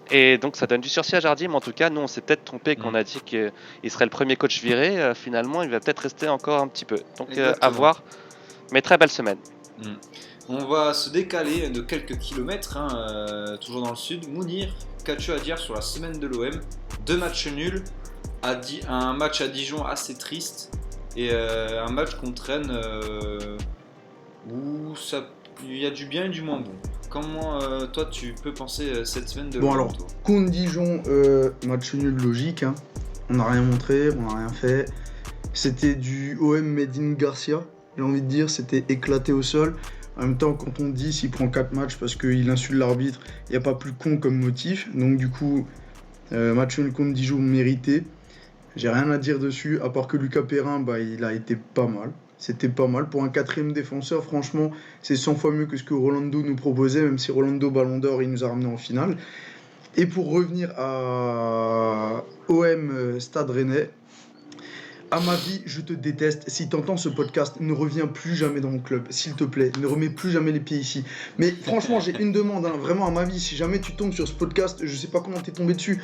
Et donc ça donne du sursis à Jardim, mais en tout cas, nous on s'est peut-être trompé qu'on a dit qu'il serait le premier coach viré. Finalement, il va peut-être rester encore un petit peu. Donc à voir. Mais très belle semaine. On va se décaler de quelques kilomètres, toujours dans le sud. Mounir, qu'as-tu à dire sur la semaine de l'OM? 2 matchs nuls, un match à Dijon assez triste et un match contre Rennes où il y a du bien et du moins bon. Comment toi tu peux penser cette semaine de Bon l'OM, alors, toi contre Dijon, match nul logique, hein. On n'a rien montré, on n'a rien fait. C'était du OM Made in Garcia, j'ai envie de dire, c'était éclaté au sol. En même temps, quand on dit s'il prend 4 matchs parce qu'il insulte l'arbitre, il n'y a pas plus con comme motif. Donc du coup, match nul contre Dijon mérité. J'ai rien à dire dessus, à part que Lucas Perrin, il a été pas mal. C'était pas mal. Pour un 4ème défenseur, franchement, c'est 100 fois mieux que ce que Rolando nous proposait, même si Rolando Ballon d'Or, il nous a ramené en finale. Et pour revenir à OM Stade Rennais, à ma vie, je te déteste. Si t'entends ce podcast, ne reviens plus jamais dans mon club, s'il te plaît. Ne remets plus jamais les pieds ici. Mais franchement, j'ai une demande, hein, vraiment à ma vie. Si jamais tu tombes sur ce podcast, je sais pas comment t'es tombé dessus.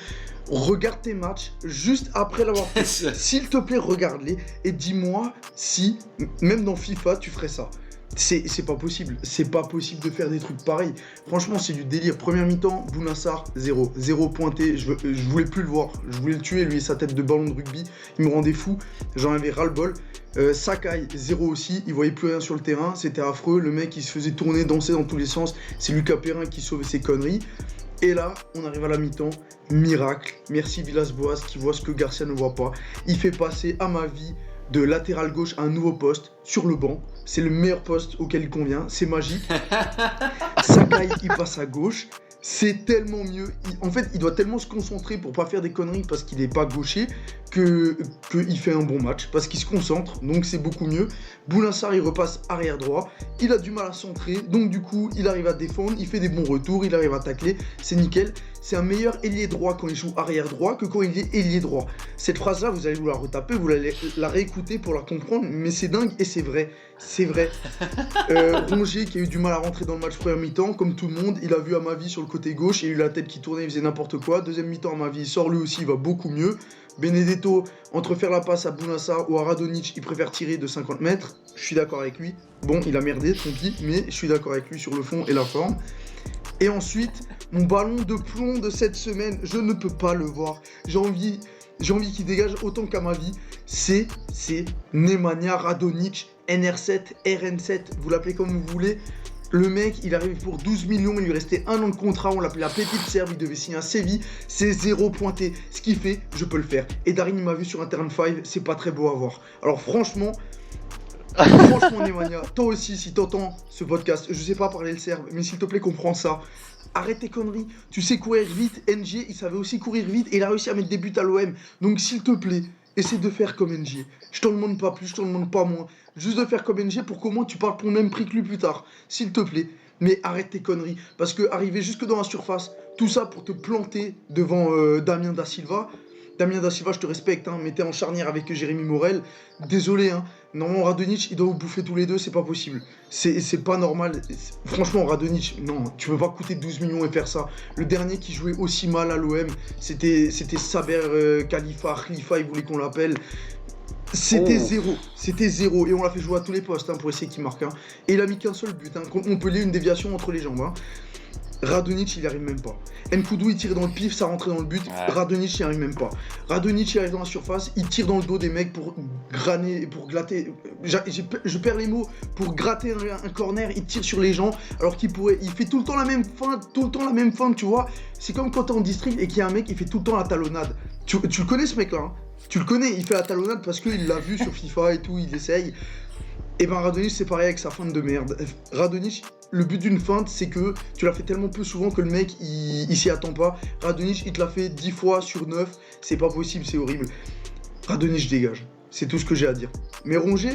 Regarde tes matchs juste après l'avoir fait. S'il te plaît, regarde-les et dis-moi si, même dans FIFA, tu ferais ça. C'est pas possible. C'est pas possible de faire des trucs pareils. Franchement, c'est du délire. Première mi-temps, Bounassar, 0. 0 pointé. Je voulais plus le voir. Je voulais le tuer, lui et sa tête de ballon de rugby. Il me rendait fou. J'en avais ras-le-bol. Sakai, 0 aussi. Il voyait plus rien sur le terrain. C'était affreux. Le mec, il se faisait tourner, danser dans tous les sens. C'est Lucas Perrin qui sauvait ses conneries. Et là, on arrive à la mi-temps. Miracle. Merci Villas-Boas qui voit ce que Garcia ne voit pas. Il fait passer, à ma vie, de latéral gauche à un nouveau poste sur le banc. C'est le meilleur poste auquel il convient. C'est magique. Sakai, il passe à gauche. C'est tellement mieux. En fait, il doit tellement se concentrer pour pas faire des conneries parce qu'il n'est pas gaucher qu'il fait un bon match. Parce qu'il se concentre. Donc, c'est beaucoup mieux. Bounassar, il repasse arrière droit. Il a du mal à centrer. Donc, du coup, il arrive à défendre. Il fait des bons retours. Il arrive à tacler. C'est nickel. C'est un meilleur ailier droit quand il joue arrière droit que quand il est ailier droit. Cette phrase-là, vous allez vous la retaper, vous allez la réécouter pour la comprendre, mais c'est dingue et c'est vrai. C'est vrai. Rongier qui a eu du mal à rentrer dans le match première mi-temps, comme tout le monde, il a vu à ma vie sur le côté gauche, il a eu la tête qui tournait, il faisait n'importe quoi. Deuxième mi-temps à ma vie, il sort lui aussi, il va beaucoup mieux. Benedetto, entre faire la passe à Bounassar ou à Radonjic, il préfère tirer de 50 mètres. Je suis d'accord avec lui. Bon, il a merdé, tant pis, mais je suis d'accord avec lui sur le fond et la forme. Et ensuite, mon ballon de plomb de cette semaine, je ne peux pas le voir. J'ai envie qu'il dégage autant qu'à ma vie. C'est Nemanja Radonjic, NR7, RN7, vous l'appelez comme vous voulez. Le mec, il arrive pour 12 millions, il lui restait 1 an de contrat, on l'appelait la pépite serbe, il devait signer un Séville, c'est 0 pointé. Ce qu'il fait, je peux le faire. Et Darin, il m'a vu sur un terrain de 5, c'est pas très beau à voir. Alors franchement, Nemanja, toi aussi, si t'entends ce podcast, je sais pas parler le serbe, mais s'il te plaît, comprends ça. Arrête tes conneries, tu sais courir vite, NG, il savait aussi courir vite et il a réussi à mettre des buts à l'OM. Donc s'il te plaît, essaie de faire comme NG. Je t'en demande pas plus, je t'en demande pas moins. Juste de faire comme NG pour qu'au moins tu parles pour le même prix que lui plus tard. S'il te plaît. Mais arrête tes conneries. Parce que arriver jusque dans la surface, tout ça pour te planter devant Damien Da Silva. Damien Da Silva, je te respecte, hein, mais t'es en charnière avec Jérémy Morel. Désolé, hein. Non, Radonjic, il doit vous bouffer tous les deux, c'est pas possible. C'est pas normal. Franchement, Radonjic, non, tu peux pas coûter 12 millions et faire ça. Le dernier qui jouait aussi mal à l'OM, c'était Saber Khalifa, il voulait qu'on l'appelle. C'était zéro. Et on l'a fait jouer à tous les postes pour essayer qu'il marque. Et il a mis qu'un seul but. Contre Montpellier, une déviation entre les jambes. Radonjic, il n'y arrive même pas. Nkoudou, il tire dans le pif, ça rentrait dans le but. Ouais. Radonjic, il n'y arrive même pas. Radonjic, il arrive dans la surface, il tire dans le dos des mecs pour glatter. Je perds les mots. Pour gratter un corner, il tire sur les gens. Alors qu'il pourrait. Il fait tout le temps la même feinte, tu vois. C'est comme quand t'es en district et qu'il y a un mec qui fait tout le temps la talonnade. Tu le connais, ce mec-là, Tu le connais, il fait la talonnade parce qu'il l'a vu sur FIFA et tout, il essaye. Et ben Radonjic, c'est pareil avec sa feinte de merde. Radonjic, le but d'une feinte, c'est que tu l'as fait tellement peu souvent que le mec, il s'y attend pas. Radonjic, il te l'a fait 10 fois sur 9. C'est pas possible, c'est horrible. Radonjic, dégage. C'est tout ce que j'ai à dire. Mais Rongier,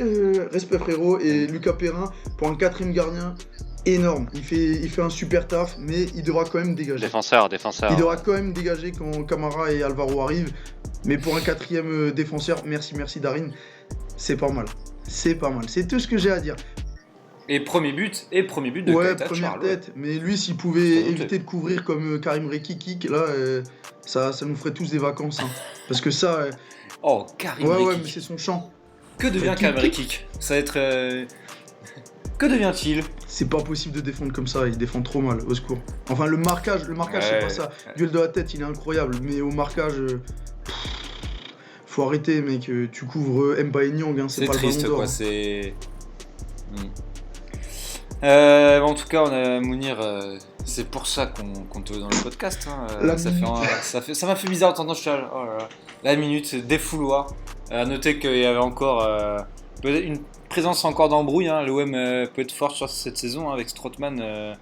respect frérot. Et Lucas Perrin, pour un 4ème gardien, énorme. Il fait un super taf, mais il devra quand même dégager. Défenseur. Il devra quand même dégager quand Camara et Alvaro arrivent. Mais pour un 4ème défenseur, merci Darin, c'est pas mal. C'est tout ce que j'ai à dire. Et premier but de Keita première Charles. tête. Mais lui, s'il pouvait éviter de couvrir comme Karim Rekik, là, ça nous ferait tous des vacances. Parce que ça... Oh, Karim Rekik. Ouais, mais c'est son champ. Que devient Karim Rekik ? Ça va être... Que devient-il ? C'est pas possible de défendre comme ça, il défend trop mal, au secours. Enfin, le marquage, c'est pas ça. Duel de la tête, il est incroyable, mais au marquage... faut arrêter, mec. Tu couvres Mbaye Niang, hein, c'est pas triste, le Ballon d'Or. quoi. Hein. C'est. En tout cas, on a Mounir. C'est pour ça qu'on te veut dans le podcast. Hein. Ça m'a fait bizarre d'entendre. Oh là là. La minute, défouloir. À noter qu'il y avait encore peut-être une présence encore d'embrouille. Hein. L'OM peut être fort sur cette saison, hein, avec Strootman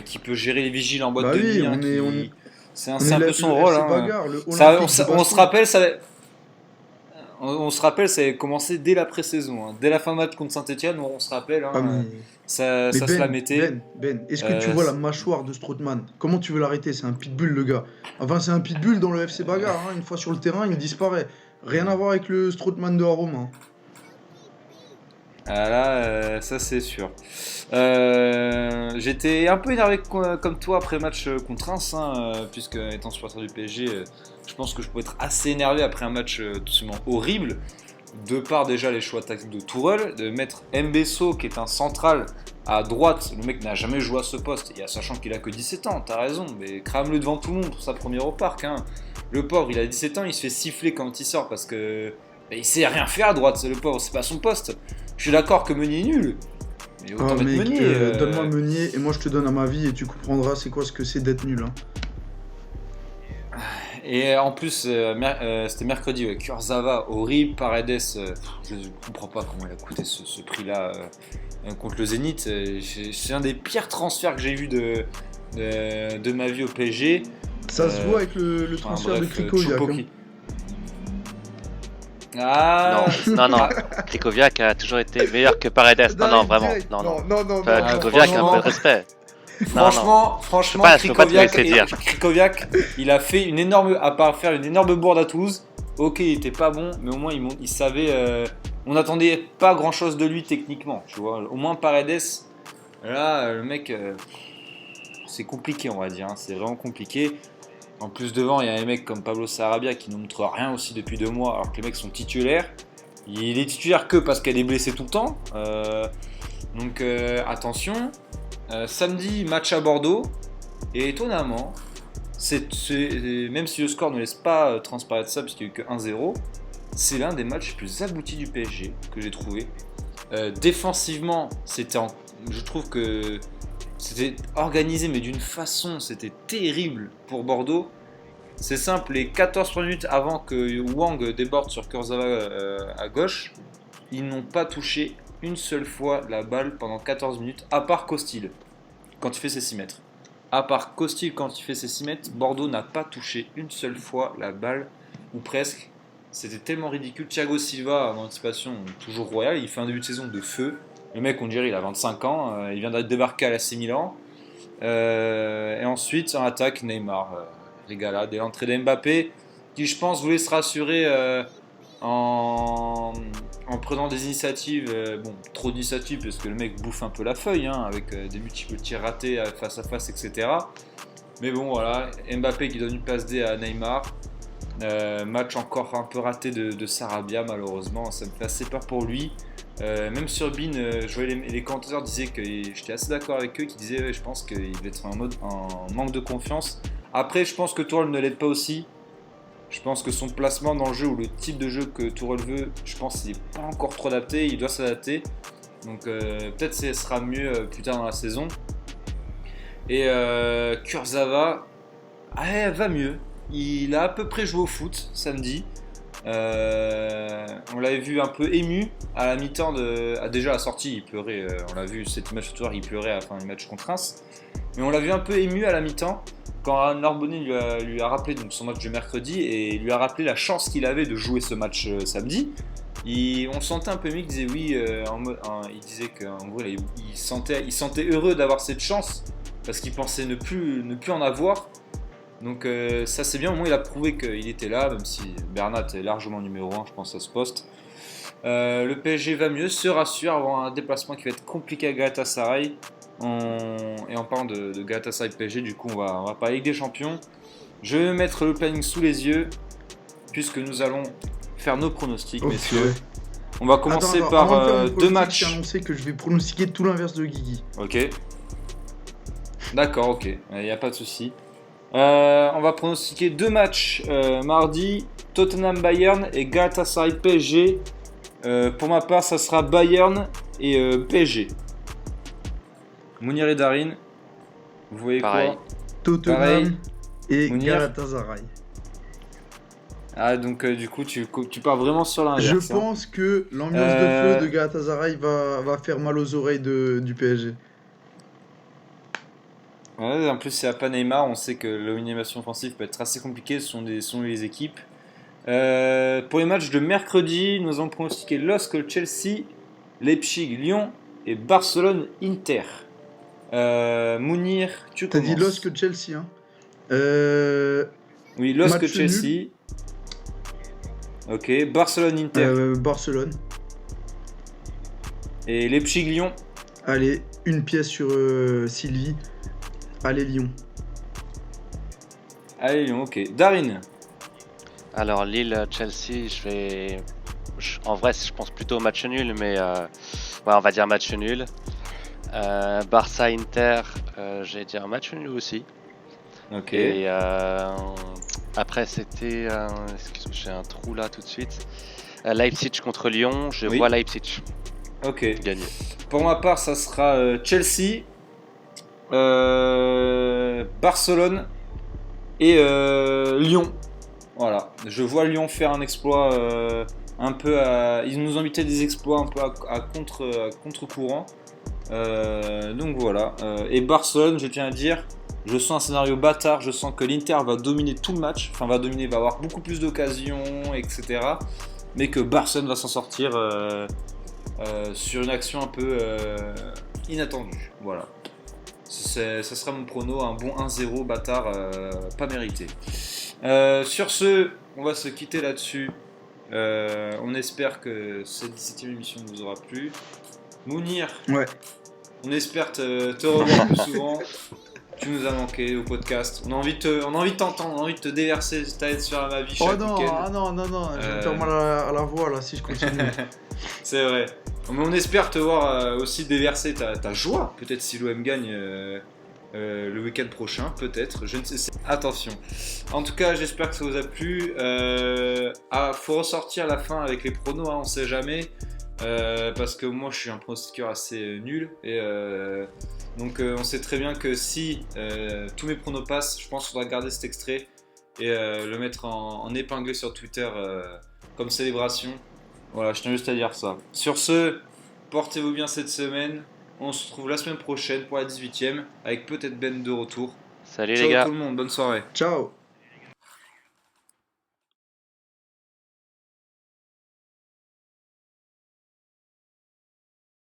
qui peut gérer les vigiles en boîte de nuit. Hein, c'est un peu son rôle. Hein. Bagarre, on se rappelle, on se rappelle, ça avait commencé dès la pré-saison. Hein. Dès la fin de match contre Saint-Etienne, on se rappelle. Hein, ça se la mettait. Est-ce que tu vois la mâchoire de Strootman? Comment tu veux l'arrêter? C'est un pitbull, le gars. Enfin, c'est un pitbull dans le FC Bagarre. Hein. Une fois sur le terrain, il disparaît. Rien à voir avec le Strootman de Roma. Ah là, ça c'est sûr. J'étais un peu énervé comme toi après le match contre Reims, hein, puisque étant supporter du PSG, je pense que je pouvais être assez énervé après un match tout simplement horrible, de par déjà les choix tactiques de Tourelle, de mettre Mbesso qui est un central à droite. Le mec n'a jamais joué à ce poste, et sachant qu'il a que 17 ans, t'as raison, mais crame-le devant tout le monde pour sa première au parc. Hein. Le pauvre, il a 17 ans, il se fait siffler quand il sort parce que il sait rien faire à droite, le pauvre, c'est pas son poste. Je suis d'accord que Meunier est nul. Mais autant mettre Meunier. Donne-moi Meunier et moi je te donne à ma vie et tu comprendras c'est quoi ce que c'est d'être nul. Hein. Et en plus, c'était mercredi, ouais, Kurzawa, horrible, Paredes, je ne comprends pas comment il a coûté ce prix-là contre le Zénith. C'est un des pires transferts que j'ai vu de ma vie au PSG. Ça se voit avec le transfert de Krikoviak. Ah non, Krikoviak a toujours été meilleur que Paredes. Non, vraiment. Non. Krikoviak a un peu de respect. Franchement, Krikoviak, il a fait à part faire une énorme bourde à Toulouse. Ok, il était pas bon, mais au moins il savait. On n'attendait pas grand chose de lui techniquement, tu vois. Au moins Paredes, là, le mec, c'est compliqué, on va dire. Hein, c'est vraiment compliqué. En plus, devant, il y a un mec comme Pablo Sarabia qui ne montre rien aussi depuis 2 mois, alors que les mecs sont titulaires. Il est titulaire que parce qu'elle est blessée tout le temps. Donc, attention. Samedi, match à Bordeaux. Et étonnamment, même si le score ne laisse pas transparaître ça, puisqu'il n'y a eu que 1-0, c'est l'un des matchs les plus aboutis du PSG que j'ai trouvé. Défensivement, je trouve que c'était organisé, mais d'une façon, c'était terrible pour Bordeaux. C'est simple, les 14 minutes avant que Wang déborde sur Kurzawa à gauche, ils n'ont pas touché une seule fois la balle pendant 14 minutes, à part Costil, quand il fait ses 6 mètres. À part Costil, quand il fait ses 6 mètres, Bordeaux n'a pas touché une seule fois la balle, ou presque. C'était tellement ridicule. Thiago Silva, en anticipation, toujours royal, il fait un début de saison de feu. Le mec, on dirait, il a 25 ans, il vient de débarquer à l'AC Milan. Et ensuite, en attaque, Neymar, régalade. Et l'entrée d'Mbappé, qui, je pense, voulait se rassurer en prenant des initiatives. Trop d'initiatives, parce que le mec bouffe un peu la feuille, hein, avec des multiples tirs ratés face à face, etc. Mais bon, voilà, Mbappé qui donne une passe D à Neymar. Match encore un peu raté de Sarabia, malheureusement. Ça me fait assez peur pour lui. Même sur Bean, je voyais les commentateurs disaient que j'étais assez d'accord avec eux, qui disaient je pense qu'il va être en manque de confiance. Après, je pense que Tourelle ne l'aide pas aussi. Je pense que son placement dans le jeu ou le type de jeu que Tourelle veut, je pense qu'il n'est pas encore trop adapté, il doit s'adapter. Donc peut-être ce sera mieux plus tard dans la saison. Et Kurzawa va mieux. Il a à peu près joué au foot samedi. On l'avait vu un peu ému à la mi-temps déjà à la sortie, il pleurait. On l'a vu cette match ce soir, il pleurait à la fin du match contre Reims. Mais on l'a vu un peu ému à la mi-temps quand Narbonne lui a rappelé donc, son match de mercredi et lui a rappelé la chance qu'il avait de jouer ce match samedi. On le sentait un peu ému, il disait oui, il disait qu'en gros il sentait heureux d'avoir cette chance parce qu'il pensait ne plus en avoir. Donc ça c'est bien, au moins il a prouvé qu'il était là, même si Bernat est largement numéro 1 je pense à ce poste. Le PSG va mieux, se rassure, avoir un déplacement qui va être compliqué à Galatasaray. Et en parlant de Galatasaray PSG, du coup on va parler Ligue des Champions. Je vais mettre le planning sous les yeux, puisque nous allons faire nos pronostics, messieurs. On va commencer par 2 matchs. J'ai annoncé que je vais pronostiquer tout l'inverse de Guigui. Ok. D'accord, ok, il n'y a pas de souci. On va pronostiquer 2 matchs mardi, Tottenham Bayern et Galatasaray PSG. Pour ma part, ça sera Bayern et PSG. Mounir et Darin, vous voyez Pareil. quoi? Tottenham Pareil. et Mounir. Galatasaray. Ah, donc du coup, tu pars vraiment sur l'inverse. Je hein. pense que l'ambiance de feu de Galatasaray va faire mal aux oreilles du PSG. Ouais, en plus, c'est à pas Neymar. On sait que l'animation offensive peut être assez compliquée selon les équipes. Pour les matchs de mercredi, nous allons pronostiquer LOSC Chelsea, Leipzig Lyon et Barcelone Inter. Mounir, tu T'as commences. dit LOSC Chelsea, hein? Oui, LOSC match Chelsea. Ok, Barcelone Inter Barcelone. et Leipzig Lyon. Allez, une pièce sur Sylvie. Allez, Lyon. Allez Lyon, ok. Darin. Alors Lille-Chelsea, en vrai, je pense plutôt au match nul, mais ouais, on va dire match nul. Barça-Inter, j'ai dit un match nul aussi. Ok. Et après, c'était... excuse-moi, j'ai un trou là tout de suite. Leipzig contre Lyon, je Oui. vois Leipzig Ok. gagner. Pour ma part, ça sera Chelsea, Barcelone et Lyon. Voilà. Je vois Lyon faire un exploit un peu à... Ils nous ont invité des exploits un peu à contre-courant. Donc voilà. Et Barcelone, je tiens à dire, je sens un scénario bâtard. Je sens que l'Inter va dominer tout le match. Enfin, va avoir beaucoup plus d'occasions, etc. Mais que Barcelone va s'en sortir sur une action un peu inattendue. Voilà. Ça sera mon prono, un bon 1-0 bâtard pas mérité. Sur ce, on va se quitter là-dessus. On espère que cette 17e émission vous aura plu. Mounir, Ouais. on espère te revoir plus souvent. Tu nous as manqué au podcast. On a envie de t'entendre, on a envie de te déverser ta haine sur ma vie Oh chaque non, week-end. ah non, je vais me faire mal à la voix là si je continue. C'est vrai. Mais on espère te voir aussi déverser ta joie. Peut-être si l'OM gagne le week-end prochain, peut-être. Je ne sais. Attention. En tout cas, j'espère que ça vous a plu. Faut ressortir la fin avec les pronos, hein, on sait jamais. Parce que moi, je suis un pronostiqueur assez nul. Et donc, on sait très bien que si tous mes pronos passent, je pense qu'il faudra garder cet extrait et le mettre en épinglé sur Twitter comme célébration. Voilà, je tiens juste à dire ça. Sur ce, portez-vous bien cette semaine. On se retrouve la semaine prochaine pour la 18e avec peut-être Ben de retour. Salut Ciao les gars. tout le monde, bonne soirée. Ciao.